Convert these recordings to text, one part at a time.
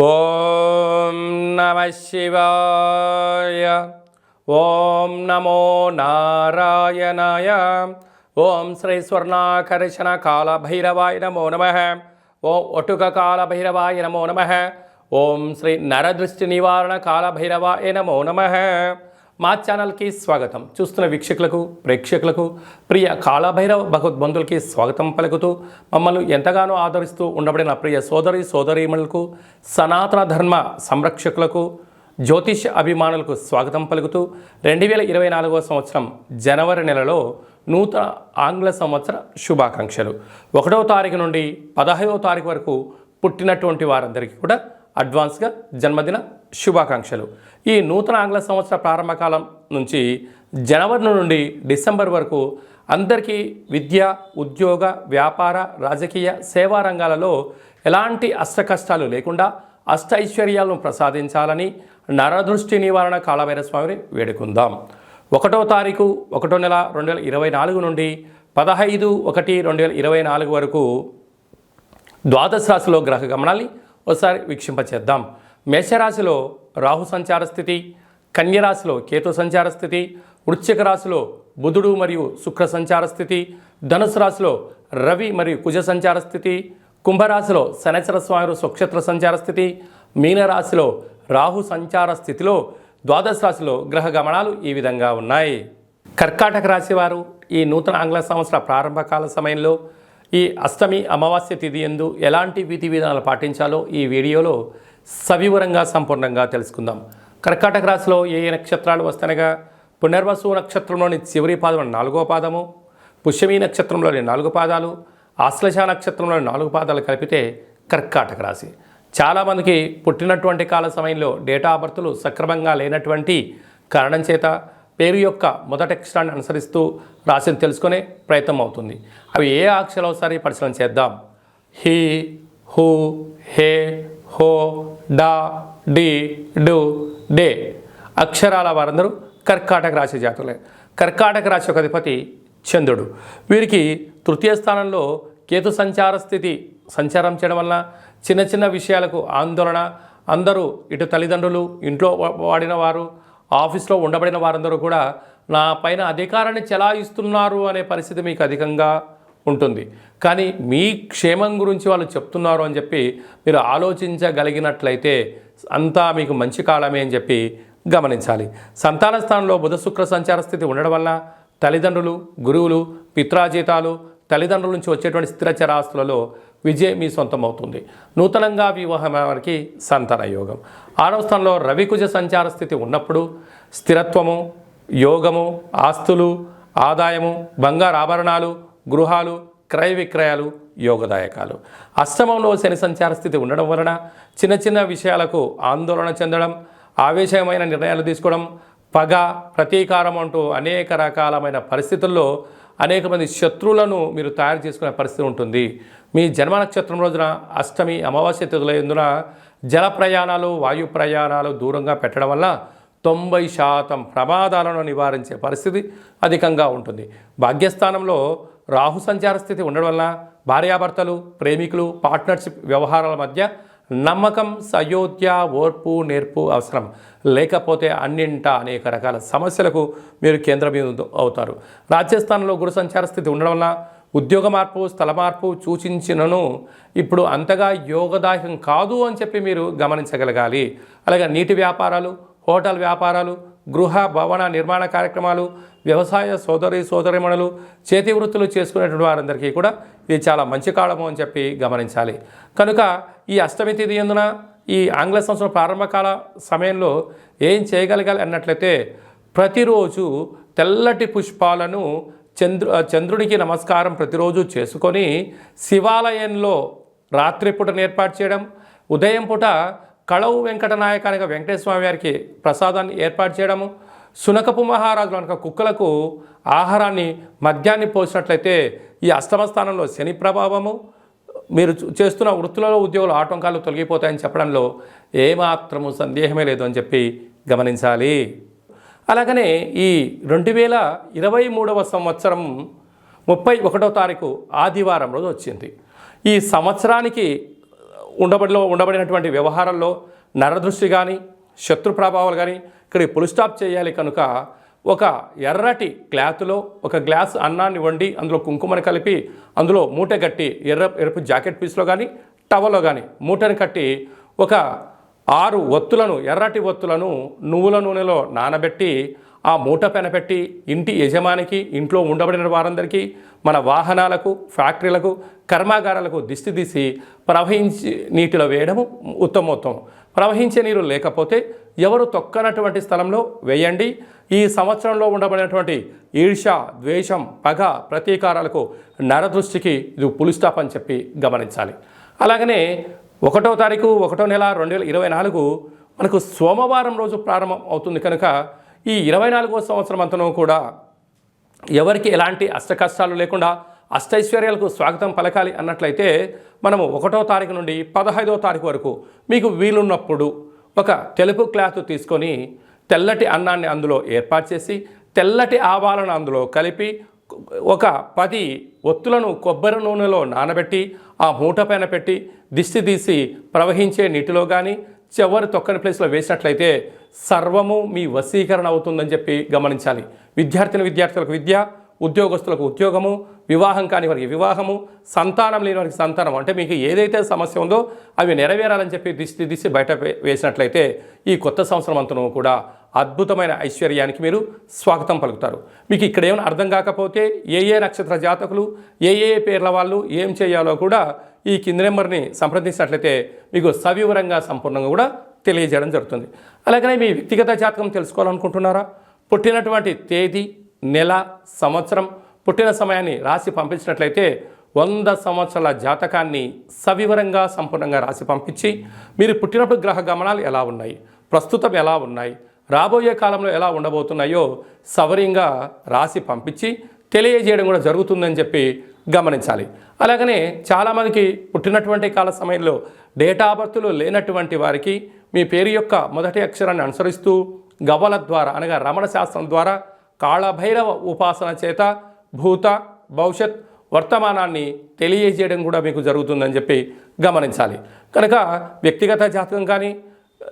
ఓం నమః శివాయ. ఓం నమో నారాయణాయ. ఓం శ్రీ స్వర్ణాకర్షణ కాల భైరవాయ నమో నమః. ఓం ఒటుక కాల భైరవాయ నమో నమః. ఓం శ్రీ నరదృష్టి నివారణ కాల భైరవాయ నమో నమః. మా ఛానల్కి స్వాగతం. చూస్తున్న వీక్షకులకు ప్రేక్షకులకు ప్రియ కాళభైరవ భగవద్బంధులకి స్వాగతం పలుకుతూ మమ్మల్ని ఎంతగానో ఆదరిస్తూ ఉండబడిన ప్రియ సోదరీమణులకు సనాతన ధర్మ సంరక్షకులకు జ్యోతిష అభిమానులకు స్వాగతం పలుకుతూ 2024 సంవత్సరం జనవరి నెలలో నూతన ఆంగ్ల సంవత్సర శుభాకాంక్షలు. 1వ తారీఖు నుండి 15వ తారీఖు వరకు పుట్టినటువంటి వారందరికీ కూడా అడ్వాన్స్గా జన్మదిన శుభాకాంక్షలు. ఈ నూతన ఆంగ్ల సంవత్సర ప్రారంభకాలం నుంచి జనవరి నుండి డిసెంబర్ వరకు అందరికీ విద్య, ఉద్యోగ, వ్యాపార, రాజకీయ, సేవా రంగాలలో ఎలాంటి అష్టకష్టాలు లేకుండా అష్ట ఐశ్వర్యాలను ప్రసాదించాలని నరదృష్టి నివారణ కాళభైరవ స్వామిని వేడుకుందాం. 1వ తారీఖు 1వ నెల 2024 నుండి 15/1/2024 వరకు ద్వాదశ రాశిలో గ్రహ గమనాన్ని ఒకసారి వీక్షింపచేద్దాం. మేషరాశిలో రాహు సంచార స్థితి, కన్యరాశిలో కేతు సంచార స్థితి, వృశ్చిక రాశిలో బుధుడు మరియు శుక్ర సంచార స్థితి, ధనుసు రాశిలో రవి మరియు కుజ సంచార స్థితి, కుంభరాశిలో శనైశ్వర స్వామి స్వక్షేత్ర సంచార స్థితి, మీనరాశిలో రాహు సంచార స్థితిలో ద్వాదశ రాశిలో గ్రహ గమనాలు ఈ విధంగా ఉన్నాయి. కర్కాటక రాశి వారు ఈ నూతన ఆంగ్ల సంవత్సర ప్రారంభకాల సమయంలో ఈ అష్టమి అమావాస్య తిథి యందు ఎలాంటి విధి విధానాలు పాటించాలో ఈ వీడియోలో సవివరంగా సంపూర్ణంగా తెలుసుకుందాం. కర్కాటక రాశిలో ఏ నక్షత్రాలు వస్తనగా పునర్వసు నక్షత్రంలోని చివరి పాదం 4వ పాదము, పుష్యమీ నక్షత్రంలోని 4 పాదాలు, ఆశ్లేష నక్షత్రంలోని 4 పాదాలు కలిపితే కర్కాటక రాశి. చాలామందికి పుట్టినటువంటి కాల సమయంలో డేటా ఆఫ్ బర్త్లు సక్రమంగా లేనటువంటి కారణం చేత పేరు యొక్క మొదటి అక్షరాన్ని అనుసరిస్తూ రాశిని తెలుసుకునే ప్రయత్నం అవుతుంది. అవి ఏ అక్షరాలు ఒకసారి పరిశీలన చేద్దాం. హి, హు, హే, హో, డా, డి, డు, డే అక్షరాల వారందరూ కర్కాటక రాశి జాతకులే. కర్కాటక రాశి యొక్క అధిపతి చంద్రుడు. వీరికి తృతీయ స్థానంలో కేతు సంచార స్థితి సంచారం చేయడం వలన చిన్న చిన్న విషయాలకు ఆందోళన, అందరూ ఇటు తల్లిదండ్రులు, ఇంట్లో వాడిన వారు, ఆఫీస్లో ఉండబడిన వారందరూ కూడా నా పైన అధికారాన్ని చెలాయిస్తున్నారు అనే పరిస్థితి మీకు అధికంగా ఉంటుంది. కానీ మీ క్షేమం గురించి వాళ్ళు చెప్తున్నారు అని చెప్పి మీరు ఆలోచించగలిగినట్లయితే అంతా మీకు మంచి కాలమే అని చెప్పి గమనించాలి. సంతాన స్థానంలో బుధ శుక్ర సంచార స్థితి ఉండడం వల్ల తల్లిదండ్రులు, గురువులు, పిత్రాజీతాలు, తల్లిదండ్రుల నుంచి వచ్చేటువంటి స్థిర చరాస్తులలో విజయం మీ సొంతం అవుతుంది. నూతనంగా వివాహం వారికి సంతాన యోగం. 6వ స్థానంలో రవికుజ సంచార స్థితి ఉన్నప్పుడు స్థిరత్వము, యోగము, ఆస్తులు, ఆదాయము, బంగారు ఆభరణాలు, గృహాలు, క్రయ విక్రయాలు యోగదాయకాలు. అష్టమంలో శని సంచార స్థితి ఉండడం వలన చిన్న చిన్న విషయాలకు ఆందోళన చెందడం, ఆవేశమైన నిర్ణయాలు తీసుకోవడం, పగ, ప్రతీకారం అంటూ అనేక రకాలమైన పరిస్థితుల్లో అనేక మంది శత్రువులను మీరు తయారు చేసుకునే పరిస్థితి ఉంటుంది. మీ జన్మ నక్షత్రం రోజున అష్టమి అమావాస్య తిథులందున జల ప్రయాణాలు, వాయు ప్రయాణాలు దూరంగా పెట్టడం వల్ల 90% ప్రమాదాలను నివారించే పరిస్థితి అధికంగా ఉంటుంది. భాగ్యస్థానంలో రాహు సంచార స్థితి ఉండడం వల్ల భార్యాభర్తలు, ప్రేమికులు, పార్ట్నర్షిప్ వ్యవహారాల మధ్య నమ్మకం, సయోధ్య, ఓర్పు, నేర్పు అవసరం. లేకపోతే అన్నింట అనేక రకాల సమస్యలకు మీరు కేంద్రబిందు అవుతారు. రాజ్యస్థానంలో గురు సంచార స్థితి ఉండడం వల్ల ఉద్యోగ మార్పు, స్థల మార్పు సూచించినను ఇప్పుడు అంతగా యోగదాయకం కాదు అని చెప్పి మీరు గమనించగలగాలి. అలాగే నీటి వ్యాపారాలు, హోటల్ వ్యాపారాలు, గృహ భవన నిర్మాణ కార్యక్రమాలు, వ్యవసాయ సోదరిమణులు, చేతి వృత్తులు చేసుకునేటువంటి వారందరికీ కూడా ఇది చాలా మంచి కాలము అని చెప్పి గమనించాలి. కనుక ఈ అష్టమి తిథి యందున ఈ ఆంగ్ల సంవత్సరం ప్రారంభకాల సమయంలో ఏం చేయగలగాలి అన్నట్లయితే ప్రతిరోజు తెల్లటి పుష్పాలను చంద్రుడికి నమస్కారం ప్రతిరోజు చేసుకొని శివాలయంలో రాత్రిపూట ఏర్పాటు చేయడం, ఉదయం పూట కళవు వెంకటనాయకానిగా వెంకటేశ్వర స్వామి వారికి ప్రసాదాన్ని ఏర్పాటు చేయడము, శునకపు మహారాజులు అనక కుక్కలకు ఆహారాన్ని మద్యాన్ని పోసినట్లయితే ఈ అష్టమ స్థానంలో శని ప్రభావము, మీరు చేస్తున్న వృత్తులలో ఉద్యోగులు ఆటంకాలు తొలగిపోతాయని చెప్పడంలో ఏమాత్రము సందేహమే లేదు అని చెప్పి గమనించాలి. అలాగనే ఈ 2023 సంవత్సరం 31వ తారీఖు ఆదివారం రోజు వచ్చింది. ఈ సంవత్సరానికి ఉండబడినటువంటి వ్యవహారాల్లో నరదృష్టి కానీ శత్రు ప్రభావాలు కానీ ఇక్కడ పుల్ స్టాప్ చేయాలి. కనుక ఒక ఎర్రటి క్లాత్లో ఒక గ్లాస్ అన్నాన్ని వండి అందులో కుంకుమని కలిపి అందులో మూట కట్టి ఎరుపు జాకెట్ పీస్లో కానీ టవల్లో కానీ మూటని కట్టి ఒక 6 ఒత్తులను ఎర్రటి ఒత్తులను నువ్వుల నూనెలో నానబెట్టి ఆ మూట పెనపెట్టి ఇంటి యజమానికి ఇంట్లో ఉండబడిన వారందరికీ మన వాహనాలకు ఫ్యాక్టరీలకు కర్మాగారాలకు దిష్టి తీసి ప్రవహించి నీటిలో వేయడము ఉత్తమోత్తమం. ప్రవహించే నీరు లేకపోతే ఎవరు తొక్కనటువంటి స్థలంలో వేయండి. ఈ సంవత్సరంలో ఉండబడినటువంటి ఈర్ష్య, ద్వేషం, పగ, ప్రతీకారాలకు నరదృష్టికి ఇది పులి స్టాప్ అని చెప్పి గమనించాలి. అలాగనే 1వ తారీఖు 1వ నెల 2024 మనకు సోమవారం రోజు ప్రారంభం అవుతుంది. కనుక ఈ 24వ సంవత్సరం అంతనూ కూడా ఎవరికి ఎలాంటి అష్టకష్టాలు లేకుండా అష్టైశ్వర్యాలకు స్వాగతం పలకాలి అన్నట్లయితే మనము 1వ తారీఖు నుండి 15వ తారీఖు వరకు మీకు వీలున్నప్పుడు ఒక తెలుపు క్లాత్ తీసుకొని తెల్లటి అన్నాన్ని అందులో ఏర్పాటు చేసి తెల్లటి ఆవాలను అందులో కలిపి ఒక 10 ఒత్తులను కొబ్బరి నూనెలో నానబెట్టి ఆ మూట పైన పెట్టి దిష్టి తీసి ప్రవహించే నీటిలో కానీ చివరి తొక్కని ప్లేస్లో వేసినట్లయితే సర్వము మీ వశీకరణ అవుతుందని చెప్పి గమనించాలి. విద్యార్థులకు విద్య, ఉద్యోగస్తులకు ఉద్యోగము, వివాహం కాని వారికి వివాహము, సంతానం లేని వారికి సంతానం, అంటే మీకు ఏదైతే సమస్య ఉందో అవి నెరవేరాలని చెప్పి దిష్టి తీసి బయట వేసినట్లయితే ఈ కొత్త సంవత్సరం అంతను కూడా అద్భుతమైన ఐశ్వర్యానికి మీరు స్వాగతం పలుకుతారు. మీకు ఇక్కడ ఏమైనా అర్థం కాకపోతే ఏ నక్షత్ర జాతకులు ఏ పేర్ల వాళ్ళు ఏం చేయాలో కూడా ఈ కింది నెంబర్ని సంప్రదించినట్లయితే మీకు సవివరంగా సంపూర్ణంగా కూడా తెలియజేయడం జరుగుతుంది. అలాగనే మీ వ్యక్తిగత జాతకం తెలుసుకోవాలనుకుంటున్నారా? పుట్టినటువంటి తేదీ, నెల, సంవత్సరం, పుట్టిన సమయాన్ని రాసి పంపించినట్లయితే 100 సంవత్సరాల జాతకాన్ని సవివరంగా సంపూర్ణంగా రాసి పంపించి మీరు పుట్టినప్పుడు గ్రహ గమనాలు ఎలా ఉన్నాయి, ప్రస్తుతం ఎలా ఉన్నాయి, రాబోయే కాలంలో ఎలా ఉండబోతున్నాయో సవరంగా రాసి పంపించి తెలియజేయడం కూడా జరుగుతుందని చెప్పి గమనించాలి. అలాగనే చాలామందికి పుట్టినటువంటి కాల సమయంలో డేటా ఆఫ్ బర్త్లు లేనటువంటి వారికి మీ పేరు యొక్క మొదటి అక్షరాన్ని అనుసరిస్తూ గవ్వల ద్వారా అనగా రమణ శాస్త్రం ద్వారా కాళభైరవ ఉపాసన చేత భూత, భవిష్యత్, వర్తమానాన్ని తెలియజేయడం కూడా మీకు జరుగుతుందని చెప్పి గమనించాలి. కనుక వ్యక్తిగత జాతకం కానీ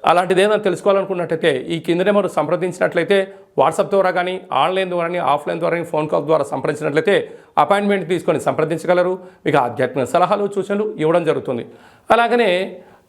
అలాంటిది ఏదైనా తెలుసుకోవాలనుకున్నట్టయితే ఈ కింద నెంబర్ సంప్రదించినట్లయితే వాట్సాప్ ద్వారా కానీ ఆన్లైన్ ద్వారా కానీ ఆఫ్లైన్ ద్వారా కానీ ఫోన్ కాల్ ద్వారా సంప్రదించినట్లయితే అపాయింట్మెంట్ తీసుకొని సంప్రదించగలరు. మీకు ఆధ్యాత్మిక సలహాలు, సూచనలు ఇవ్వడం జరుగుతుంది. అలాగనే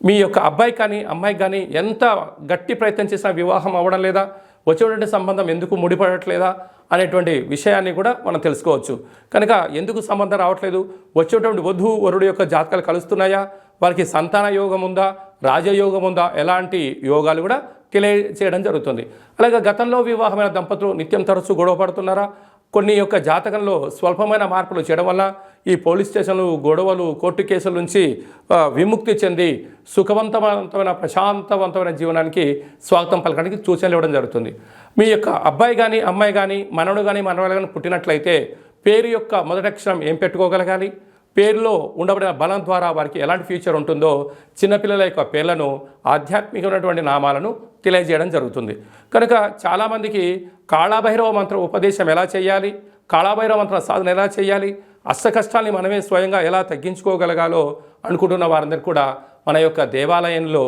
మీ యొక్క అబ్బాయి కానీ అమ్మాయికి కానీ ఎంత గట్టి ప్రయత్నం చేసినా వివాహం అవ్వడం లేదా, వచ్చేటువంటి సంబంధం ఎందుకు ముడిపడట్లేదా అనేటువంటి విషయాన్ని కూడా మనం తెలుసుకోవచ్చు. కనుక ఎందుకు సంబంధం రావట్లేదు, వచ్చేటువంటి వధువు వరుడు యొక్క జాతకాలు కలుస్తున్నాయా, వారికి సంతాన యోగం ఉందా, రాజయోగం ఉందా, ఎలాంటి యోగాలు కూడా తెలియజేయడం జరుగుతుంది. అలాగే గతంలో వివాహమైన దంపతులు నిత్యం తరచూ గొడవ పడుతున్నారా, కొన్ని యొక్క జాతకంలో స్వల్పమైన మార్పులు చేయడం వల్ల ఈ పోలీస్ స్టేషన్లు, గొడవలు, కోర్టు కేసుల నుంచి విముక్తి చెంది సుఖవంతమైన ప్రశాంతవంతమైన జీవనానికి స్వాగతం పలకడానికి సూచనలు ఇవ్వడం జరుగుతుంది. మీ యొక్క అబ్బాయి కానీ అమ్మాయి కానీ మనవడు కానీ మనవడు కానీ పుట్టినట్లయితే పేరు యొక్క మొదటి అక్షరం ఏం పెట్టుకోగలగాలి, పేరులో ఉండబడిన బలం ద్వారా వారికి ఎలాంటి ఫ్యూచర్ ఉంటుందో చిన్నపిల్లల యొక్క పేర్లను, ఆధ్యాత్మికమైనటువంటి నామాలను తెలియజేయడం జరుగుతుంది. కనుక చాలామందికి కాళభైరవ మంత్ర ఉపదేశం ఎలా చేయాలి, కాళభైరవ మంత్ర సాధన ఎలా చేయాలి, అష్ట కష్టాల్ని మనమే స్వయంగా ఎలా తగ్గించుకోగలగాలో అనుకుంటున్న వారందరికీ కూడా మన యొక్క దేవాలయంలో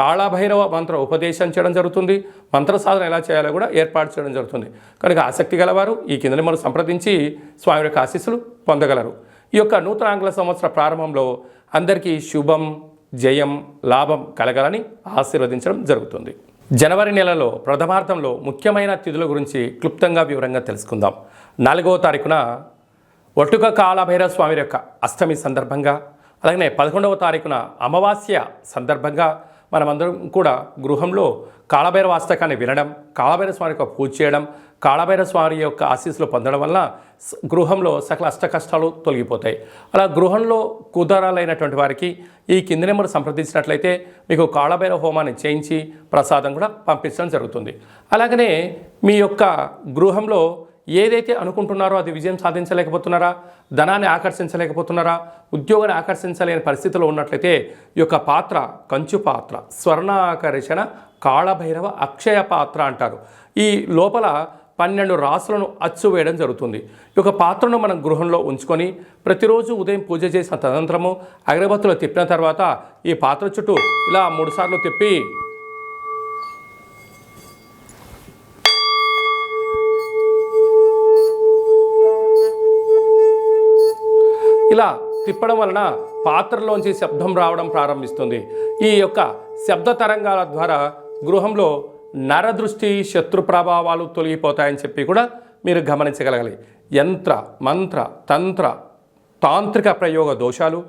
కాళభైరవ మంత్ర ఉపదేశం చేయడం జరుగుతుంది. మంత్ర సాధన ఎలా చేయాలో కూడా ఏర్పాటు చేయడం జరుగుతుంది. కనుక ఆసక్తి గలవారు ఈ కింద మనం సంప్రదించి స్వామి యొక్క ఆశీస్సులు పొందగలరు. ఈ యొక్క నూతన ఆంగ్ల సంవత్సర ప్రారంభంలో అందరికీ శుభం, జయం, లాభం కలగాలని ఆశీర్వదించడం జరుగుతుంది. జనవరి నెలలో ప్రథమార్థంలో ముఖ్యమైన తిథుల గురించి క్లుప్తంగా వివరంగా తెలుసుకుందాం. 4వ తారీఖున ఒట్టుక కాళభైరవ స్వామి యొక్క అష్టమి సందర్భంగా, అలాగే 11వ తారీఖున అమావాస్య సందర్భంగా మనమందరం కూడా గృహంలో కాళభైరవ అష్టకాన్ని వినడం, కాళభైరవ స్వామి యొక్క పూజ చేయడం, కాళభైరవ స్వామి యొక్క ఆశీస్సులు పొందడం వల్ల గృహంలో సకల అష్ట కష్టాలు తొలగిపోతాయి. అలా గృహంలో కుదరాలైనటువంటి వారికి ఈ కింది నెంబర్ సంప్రదించినట్లయితే మీకు కాళభైరవ హోమాన్ని చేయించి ప్రసాదం కూడా పంపించడం జరుగుతుంది. అలాగనే మీ యొక్క గృహంలో ఏదైతే అనుకుంటున్నారో అది విజయం సాధించలేకపోతున్నారా, ధనాన్ని ఆకర్షించలేకపోతున్నారా, ఉద్యోగాన్ని ఆకర్షించలేని పరిస్థితిలో ఉన్నట్లయితే ఈ యొక్క పాత్ర కంచు పాత్ర, స్వర్ణాకర్షణ కాళభైరవ అక్షయ పాత్ర అంటారు. ఈ లోపల 12 రాసులను అచ్చు వేయడం జరుగుతుంది. ఈ యొక్క పాత్రను మనం గృహంలో ఉంచుకొని ప్రతిరోజు ఉదయం పూజ చేసిన తదనంతరము అగరబత్తులు తిప్పిన తర్వాత ఈ పాత్ర చుట్టూ ఇలా 3 సార్లు తిప్పి ఇలా తిప్పడం వలన పాత్రలోంచి శబ్దం రావడం ప్రారంభిస్తుంది. ఈ యొక్క శబ్ద తరంగాల ద్వారా గృహంలో నరదృష్టి శత్రు ప్రభావాలు తొలగిపోతాయని చెప్పి కూడా మీరు గమనించగలగాలి. యంత్ర మంత్ర తంత్ర తాంత్రిక ప్రయోగ దోషాలు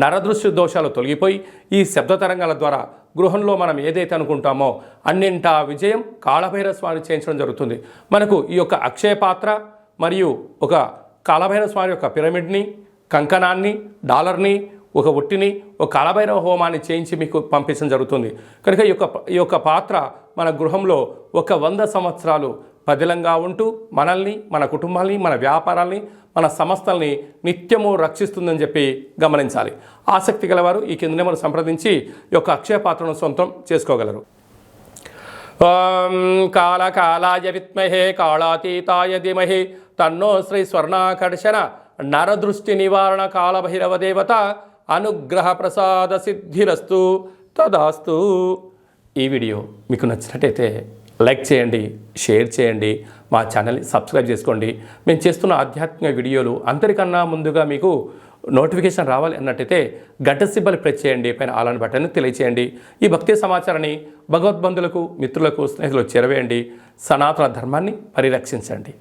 నరదృష్టి దోషాలు తొలగిపోయి ఈ శబ్ద తరంగాల ద్వారా గృహంలో మనం ఏదైతే అనుకుంటామో అన్నింటా విజయం కాళభైరవ స్వామి చేయించడం జరుగుతుంది. మనకు ఈ యొక్క అక్షయ పాత్ర మరియు ఒక కాళభైరవ స్వామి యొక్క పిరమిడ్ని, కంకణాన్ని, డాలర్ని, ఒక ఒట్టిని, ఒక కాళభైరవ హోమాన్ని చేయించి మీకు పంపించడం జరుగుతుంది. కనుక ఈ యొక్క పాత్ర మన గృహంలో 100 సంవత్సరాలు పదిలంగా ఉంటూ మనల్ని, మన కుటుంబాల్ని, మన వ్యాపారాల్ని, మన సంస్థల్ని నిత్యము రక్షిస్తుందని చెప్పి గమనించాలి. ఆసక్తి గలవారు ఈ కింద నెంబర్ సంప్రదించి ఈ యొక్క అక్షయ పాత్రను సొంతం చేసుకోగలరు. ఓం కాళకాలాయ విద్మహే కాళాతీతాయ ధీమహి తన్నో శ్రీ స్వర్ణాకర్షణ నరదృష్టి నివారణ కాళభైరవ దేవత అనుగ్రహ ప్రసాద సిద్ధిరస్తు తదాస్తు. ఈ వీడియో మీకు నచ్చినట్టయితే లైక్ చేయండి, షేర్ చేయండి, మా ఛానల్ని సబ్స్క్రైబ్ చేసుకోండి. మేము చేస్తున్న ఆధ్యాత్మిక వీడియోలు అందరికన్నా ముందుగా మీకు నోటిఫికేషన్ రావాలి అన్నట్టయితే గంట సింబల్ ప్రెస్ చేయండి, పైన ఆల్ బటన్ని తెలియచేయండి. ఈ భక్తి సమాచారాన్ని భగవద్బంధులకు, మిత్రులకు, స్నేహితులకు చేరవేయండి. సనాతన ధర్మాన్ని పరిరక్షించండి.